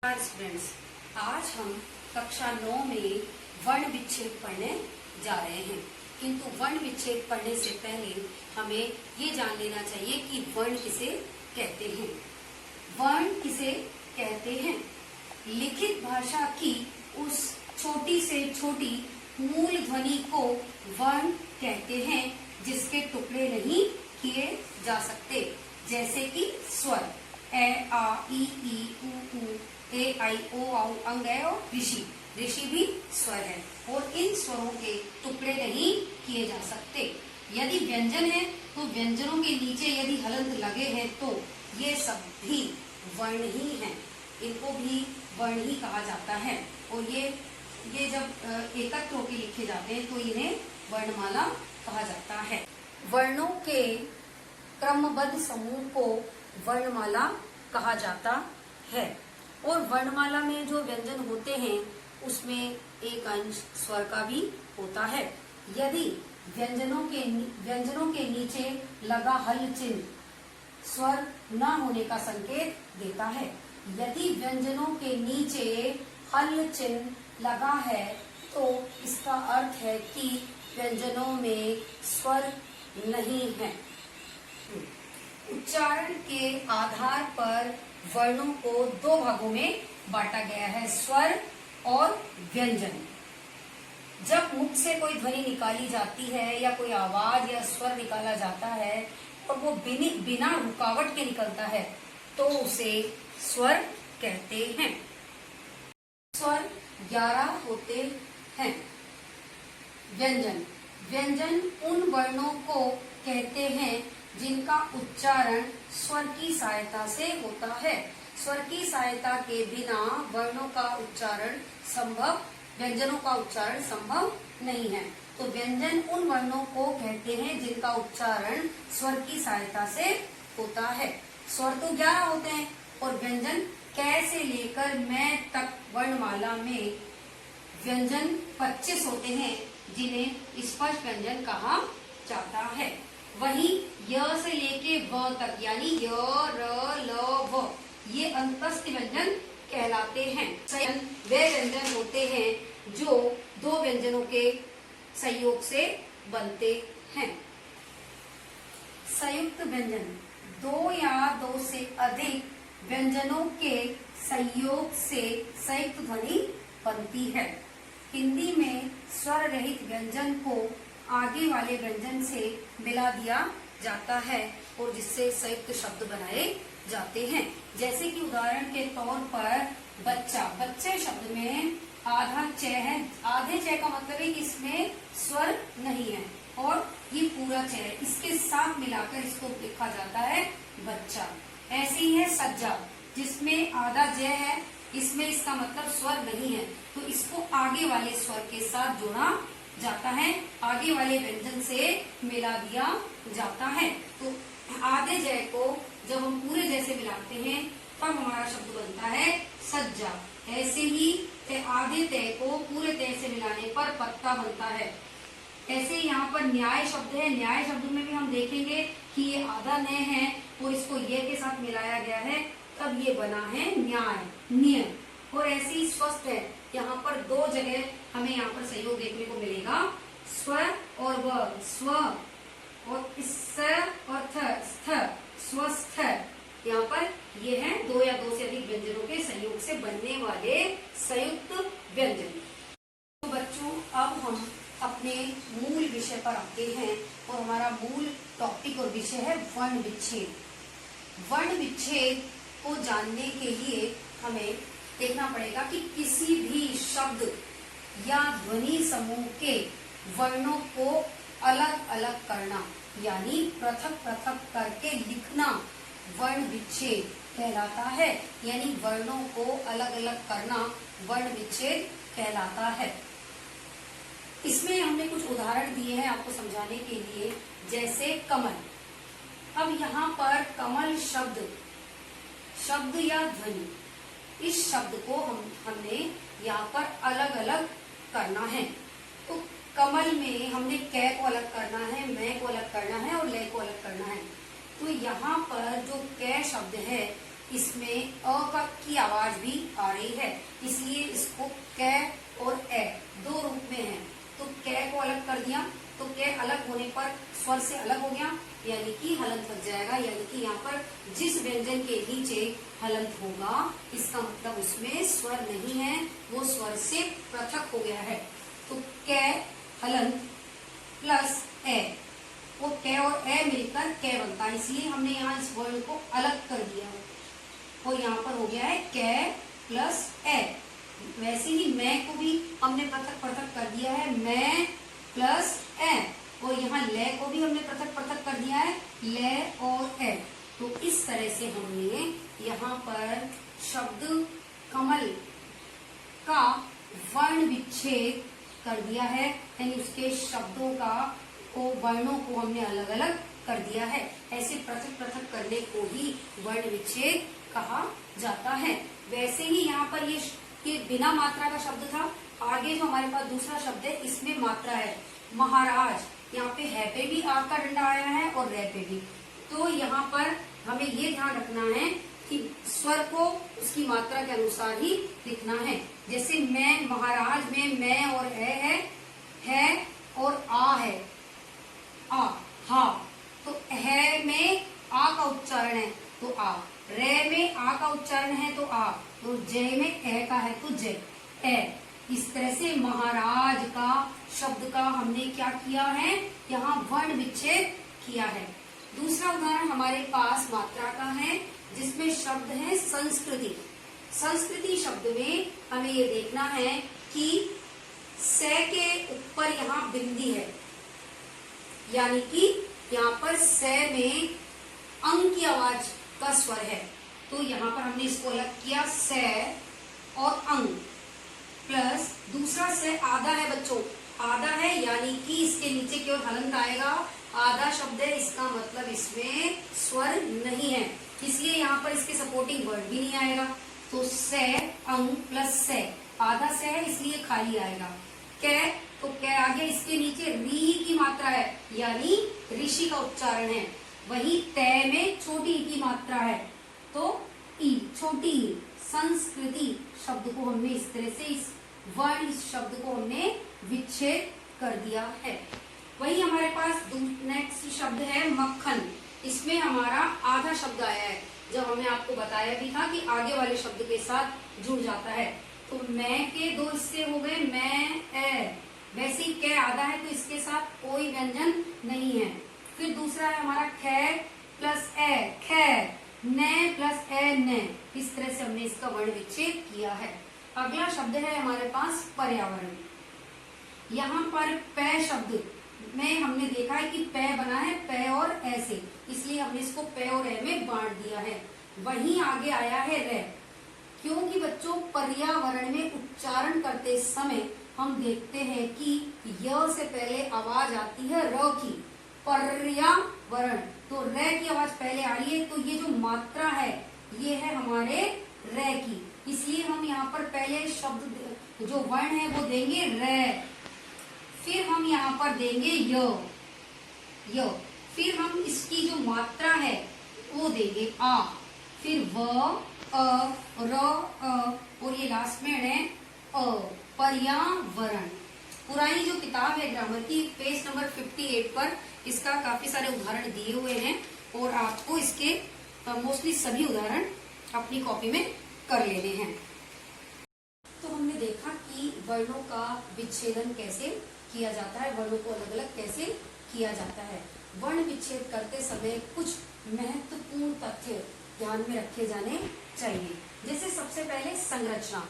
Students, आज हम कक्षा 9 में वर्ण विच्छेद पढ़ने जा रहे हैं। किंतु वर्ण विच्छेद पढ़ने से पहले हमें ये जान लेना चाहिए कि वर्ण किसे कहते हैं। वर्ण किसे कहते हैं? लिखित भाषा की उस छोटी से छोटी मूल ध्वनि को वर्ण कहते हैं जिसके टुकड़े नहीं किए जा सकते, जैसे कि स्वर ए आ ई उ ऊ ए आई ओ औ अंग है और ऋषि। ऋषि भी स्वर है और इन स्वरों के टुकड़े नहीं किए जा सकते। यदि व्यंजन है तो व्यंजनों के नीचे यदि हलंत लगे हैं तो ये सब भी वर्ण ही हैं, इनको भी वर्ण ही कहा जाता है। और ये जब एकत्र होकर लिखे जाते हैं तो इन्हें वर्णमाला कहा जाता है। वर्णों के क्रमबद्ध समूह को वर्णमाला कहा जाता है। और वर्णमाला में जो व्यंजन होते हैं उसमें एक अंश स्वर का भी होता है। यदि व्यंजनों के नीचे लगा हल चिन्ह स्वर न होने का संकेत देता है। यदि व्यंजनों के नीचे हल चिन्ह लगा है तो इसका अर्थ है कि व्यंजनों में स्वर नहीं है। उच्चारण के आधार पर वर्णों को दो भागों में बांटा गया है, स्वर और व्यंजन। जब मुख से कोई ध्वनि निकाली जाती है या कोई आवाज या स्वर निकाला जाता है और वो बिना रुकावट के निकलता है तो उसे स्वर कहते हैं। स्वर 11 होते हैं। व्यंजन उन वर्णों को कहते हैं जिनका उच्चारण स्वर की सहायता से होता है। स्वर की सहायता के बिना व्यंजनों का उच्चारण संभव नहीं है। तो व्यंजन उन वर्णों को कहते हैं जिनका उच्चारण स्वर की सहायता से होता है। स्वर तो 11 होते हैं और व्यंजन कै से लेकर मैं तक वर्णमाला में व्यंजन 25 होते हैं जिन्हें स्पष्ट व्यंजन कहा जाता है। वहीं य से लेके व तक यानी य, र, ल, व ये अंतस्थ व्यंजन कहलाते हैं। वे व्यंजन होते हैं जो दो व्यंजनों के संयोग से बनते हैं। संयुक्त व्यंजन दो या दो से अधिक व्यंजनों के संयोग से संयुक्त ध्वनि बनती है। हिंदी में स्वर रहित व्यंजन को आगे वाले व्यंजन से मिला दिया जाता है और जिससे संयुक्त शब्द बनाए जाते हैं। जैसे कि उदाहरण के तौर पर बच्चा, बच्चे शब्द में आधा च है। आधे च का मतलब है कि इसमें स्वर नहीं है और ये पूरा च है, इसके साथ मिलाकर इसको लिखा जाता है बच्चा। ऐसे ही है सज्जा, जिसमें आधा ज है, इसमें इसका मतलब स्वर नहीं है तो इसको आगे वाले स्वर के साथ जोड़ा जाता है, आगे वाले व्यंजन से मिला दिया जाता है। तो आधे जय को जब हम पूरे जय से मिलाते हैं तब हमारा शब्द बनता है सज्जा। ऐसे ही आधे तय को पूरे तय से मिलाने पर पत्ता बनता है। ऐसे यहाँ पर न्याय शब्द है। न्याय शब्द में भी हम देखेंगे कि ये आधा न है और इसको ये के साथ मिलाया गया है तब ये बना है न्याय, नियम। और ऐसे ही स्वस्थ है, यहाँ पर दो जगह हमें यहाँ पर सहयोग देखने को मिलेगा, स्व और व, स्व और स और थ, स्थ, स्वस्थ। यहाँ पर ये है दो या दो से अधिक व्यंजनों के संयोग से बनने वाले संयुक्त व्यंजन। तो बच्चों, अब हम अपने मूल विषय पर आते हैं और हमारा मूल टॉपिक और विषय है वर्ण विच्छेद। वर्ण विच्छेद को जानने के लिए हमें देखना पड़ेगा कि किसी भी शब्द या ध्वनि समूह के वर्णों को अलग अलग करना यानी पृथक पृथक करके लिखना वर्ण विच्छेद कहलाता है। यानी वर्णों को अलग अलग करना वर्ण विच्छेद कहलाता है। इसमें हमने कुछ उदाहरण दिए हैं आपको समझाने के लिए, जैसे कमल। अब यहाँ पर कमल शब्द या ध्वनि, इस शब्द को हमने यहाँ पर अलग अलग करना है। तो कमल में हमने कै को अलग करना है, मैं को अलग करना है और लय को अलग करना है। तो यहाँ पर जो कै शब्द है इसमें अ की आवाज भी आ रही है, इसलिए इसको कै और ए दो रूप में है। तो कै को अलग कर दिया, तो कै अलग होने पर स्वर से अलग हो गया, यानी कि हलंत लग जाएगा। यानी कि यहाँ पर जिस व्यंजन के नीचे हलंत होगा इसका मतलब उसमें स्वर नहीं है, वो स्वर से पृथक हो गया है। तो कै हलंत प्लस ए, वो कै और ए मिलकर कै बनता है, इसलिए हमने यहाँ इस वर्ण को अलग कर दिया है और यहाँ पर हो गया है कै प्लस ए। वैसे ही मैं को भी हमने पृथक पृथक कर दिया है, मैं प्लस ए, और यहाँ ले को भी हमने पृथक पृथक कर दिया है, ले और ए। तो इस तरह से हमने यहाँ पर शब्द कमल का वर्ण विच्छेद कर दिया है, यानी उसके शब्दों को वर्णों को हमने अलग अलग कर दिया है। ऐसे पृथक पृथक करने को ही वर्ण विच्छेद कहा जाता है। वैसे ही यहाँ पर ये बिना मात्रा का शब्द था। आगे जो हमारे पास दूसरा शब्द है इसमें मात्रा है, महाराज। यहाँ पे है पे भी आ का डंडा आया है और रे पे भी। तो यहाँ पर हमें ये ध्यान रखना है कि स्वर को उसकी मात्रा के अनुसार ही लिखना है। जैसे मैं, महाराज में मैं और है और आ है, आ, हा। तो है में आ का उच्चारण है तो आ, रे में आ का उच्चारण है तो आ, तो जय में ए का है तो जय, ए। इस तरह से महाराज का शब्द का हमने क्या किया है, यहाँ वर्ण विच्छेद किया है। दूसरा उदाहरण हमारे पास मात्रा का है, जिसमें शब्द है संस्कृति। संस्कृति शब्द में हमें ये देखना है कि से के ऊपर यहाँ बिंदी है, यानी कि यहाँ पर से में अंग की आवाज का स्वर है। तो यहाँ पर हमने इसको अलग किया, से और अंग प्लस दूसरा से आधा है बच्चों, आधा है, यानी कि इसके नीचे की ओर हलंत आएगा। आधा शब्द है, इसका मतलब इसमें स्वर नहीं है, इसलिए यहाँ पर इसके सपोर्टिंग वर्ड भी नहीं आएगा। तो से अंग प्लस से, आधा से है इसलिए खाली आएगा। कै, तो कै आगे इसके नीचे री की मात्रा है, यानी ऋषि का उच्चारण है। वही तय में छोटी ई की मात्रा है तो ई, छोटी ई। संस्कृति शब्द को हमने इस तरह से, इस वर्ण इस शब्द को हमने विच्छेद कर दिया है। वही हमारे पास नेक्स्ट शब्द है मक्खन। इसमें हमारा आधा शब्द आया है, जब हमने आपको बताया भी था कि आगे वाले शब्द के साथ जुड़ जाता है। तो मैं के दो हिस्से हो गए, मैं ए। वैसे ही कै आधा है तो इसके साथ कोई व्यंजन नहीं है। फिर दूसरा है हमारा खे प्लस ए, खे। ने प्लस ए, ने। इस तरह से हमने इसका वर्ण विच्छेद किया है। अगला शब्द है हमारे पास पर्यावरण। यहाँ पर पै शब्द में हमने देखा है कि पै बना है पै और ए से, इसलिए हमने इसको पै और ए में बांट दिया है। वहीं आगे आया है रे, क्योंकि बच्चों पर्यावरण में उच्चारण करते समय हम देखते हैं कि य से पहले आवाज आती है र की, पर्यावरण। तो रे की आवाज पहले आ रही है, तो ये जो मात्रा है ये है हमारे रे की, इसलिए हम यहाँ पर पहले शब्द जो वर्ण है वो देंगे रे, फिर हम यहाँ पर देंगे य, फिर हम इसकी जो मात्रा है वो देंगे आ, फिर व, अ, र, और ये लास्ट में है अ, पर्यावरण। पुरानी जो किताब है ग्रामर की, पेज नंबर 58 पर इसका काफी सारे उदाहरण दिए हुए हैं और आपको इसके मोस्टली सभी उदाहरण अपनी कॉपी में कर लेने हैं। तो हमने देखा कि वर्णों का विच्छेदन कैसे किया जाता है, वर्णों को अलग अलग कैसे किया जाता है। वर्ण विच्छेद करते समय कुछ महत्वपूर्ण तथ्य ध्यान में रखे जाने चाहिए। जैसे सबसे पहले संरचना,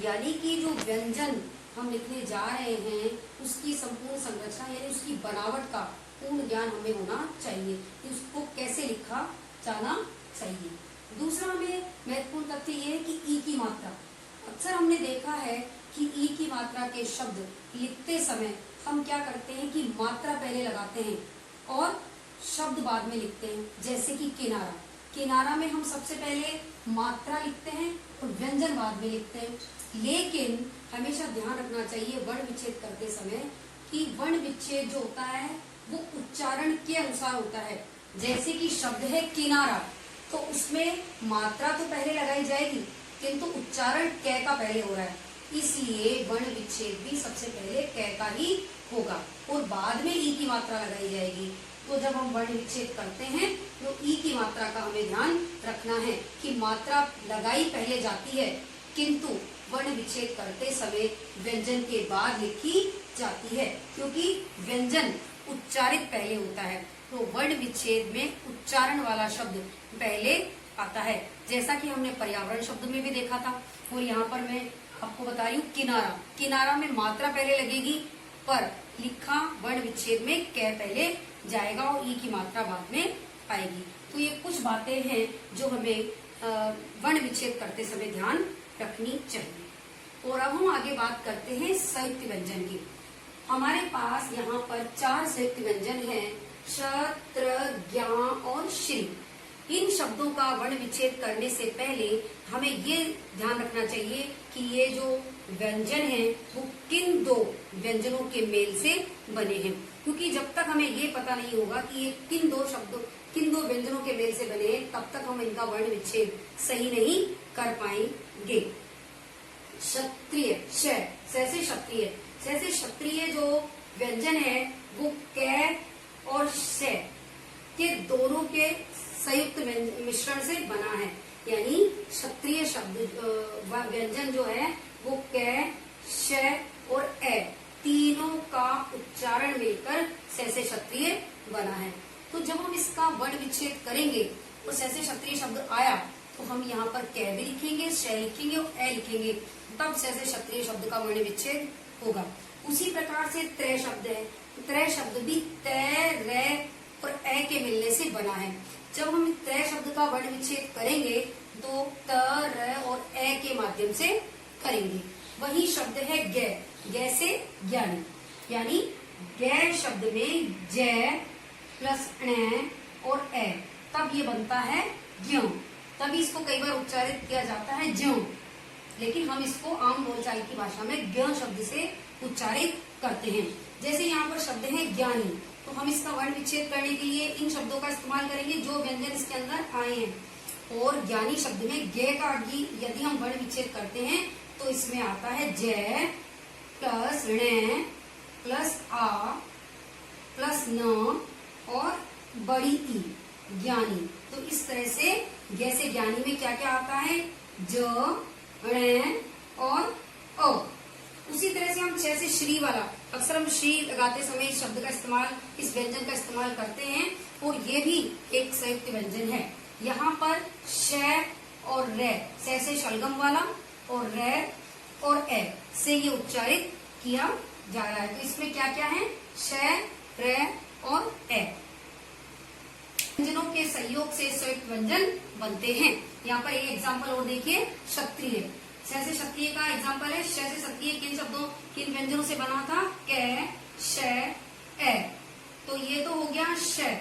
यानी कि जो व्यंजन हम लिखने जा रहे हैं उसकी संपूर्ण संरचना यानी उसकी बनावट का पूर्ण ज्ञान हमें होना चाहिए कि उसको कैसे लिखा जाना चाहिए। दूसरा हमें महत्वपूर्ण तथ्य ये है कि ई की मात्रा। अक्सर हमने देखा है कि ई की मात्रा के शब्द लिखते समय हम क्या करते हैं कि मात्रा पहले लगाते हैं और शब्द बाद में लिखते हैं। जैसे कि किनारा, किनारा में हम सबसे पहले मात्रा लिखते हैं और व्यंजन बाद में लिखते हैं। लेकिन हमेशा ध्यान रखना चाहिए वर्ण विच्छेद करते समय कि वर्ण विच्छेद जो होता है वो उच्चारण के अनुसार होता है। जैसे कि शब्द है किनारा, तो उसमें मात्रा तो पहले लगाई जाएगी, किंतु उच्चारण क का पहले हो रहा है, इसलिए वर्ण विच्छेद भी सबसे पहले क का ही होगा और बाद में ई की मात्रा लगाई जाएगी। तो जब हम वर्ण विच्छेद करते हैं तो ई की मात्रा का हमें ध्यान रखना है कि मात्रा लगाई पहले जाती है, किंतु वर्ण विच्छेद करते समय व्यंजन के बाद लिखी जाती है, क्योंकि व्यंजन उच्चारित पहले होता है। तो वर्ण विच्छेद में उच्चारण वाला शब्द पहले आता है, जैसा कि हमने पर्यावरण शब्द में भी देखा था। और यहाँ पर मैं आपको बता रही हूँ किनारा, किनारा में मात्रा पहले लगेगी पर लिखा वर्ण विच्छेद में क पहले जाएगा और ई की मात्रा बाद में आएगी। तो ये कुछ बातें हैं जो हमें वर्ण विच्छेद करते समय ध्यान रखनी चाहिए। और अब हम आगे बात करते हैं संयुक्त व्यंजन की। हमारे पास यहाँ पर 4 संयुक्त व्यंजन हैं, श, त्र, ज्ञ और श्री। इन शब्दों का वर्ण विच्छेद करने से पहले हमें ये ध्यान रखना चाहिए कि ये जो व्यंजन हैं वो किन 2 व्यंजनों के मेल से बने हैं, क्योंकि जब तक हमें ये पता नहीं होगा कि ये किन 2 व्यंजनों के मेल से बने हैं, तब तक हम इनका वर्ण विच्छेद सही नहीं कर पाएंगे। क्षत्रिय, श से क्षत्रिय, से क्षत्रिय जो व्यंजन है वो क और श के दोनों के संयुक्त मिश्रण से बना है, यानी क्षत्रिय शब्द व्यंजन जो है वो क, श और ए तीनों का उच्चारण मिलकर से क्षत्रिय बना है। तो जब हम इसका वर्ण विच्छेद करेंगे और से क्षत्रिय शब्द आया तो हम यहाँ पर क भी लिखेंगे, श लिखेंगे और ए लिखेंगे, तब से क्षत्रिय शब्द का वर्ण विच्छेद होगा। उसी प्रकार से त्रय शब्द है, त्रय शब्द भी तय, रे और ए के मिलने से बना है। जब हम त्रय शब्द का वर्ण विच्छेद करेंगे तो त, र और ए के माध्यम से करेंगे। वही शब्द है गे, गे से ज्ञानी, यानी गे शब्द में जय प्लस ण और ए, तब ये बनता है ज्यों। तभी इसको कई बार उच्चारित किया जाता है ज्यों, लेकिन हम इसको आम बोलचाल की भाषा में ज्ञ शब्द से उच्चारित करते हैं। जैसे यहाँ पर शब्द है ज्ञानी, तो हम इसका वर्ण विच्छेद करने के लिए इन शब्दों का इस्तेमाल करेंगे जो व्यंजन इसके अंदर आए हैं। और ज्ञानी शब्द में गे का यदि हम वर्ण विच्छेद करते हैं तो इसमें आता है जय प्लस ण प्लस आ प्लस न और बड़ी ई, ज्ञानी। तो इस तरह से जैसे ज्ञानी में क्या क्या आता है, ज, ण और अ। उसी तरह से हम से श्री वाला, अक्सर हम श्री लगाते समय इस शब्द का इस्तेमाल, इस व्यंजन का इस्तेमाल करते हैं और ये भी एक संयुक्त व्यंजन है। यहाँ पर श और रे, से शलगम वाला और रे और ए से ये उच्चारित किया जा रहा है। तो इसमें क्या क्या है, श, रे और ए। व्यंजनों के सहयोग से संयुक्त व्यंजन बनते हैं। यहाँ पर एक एग्जाम्पल और देखिए, क्षत्रिय। श से क्षत्रिय का एग्जाम्पल है, श से क्षत्रिय किन व्यंजनों से बना था, क, श, ए। तो ये तो हो गया श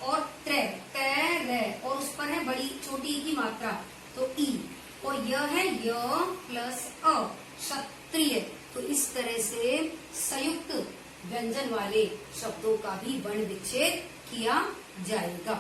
और त्र, त, और उस पर है बड़ी छोटी की मात्रा तो ई, और यह है य प्लस अ, क्षत्रिय। तो इस तरह से संयुक्त व्यंजन वाले शब्दों का भी वर्ण विच्छेद किया जाएगा।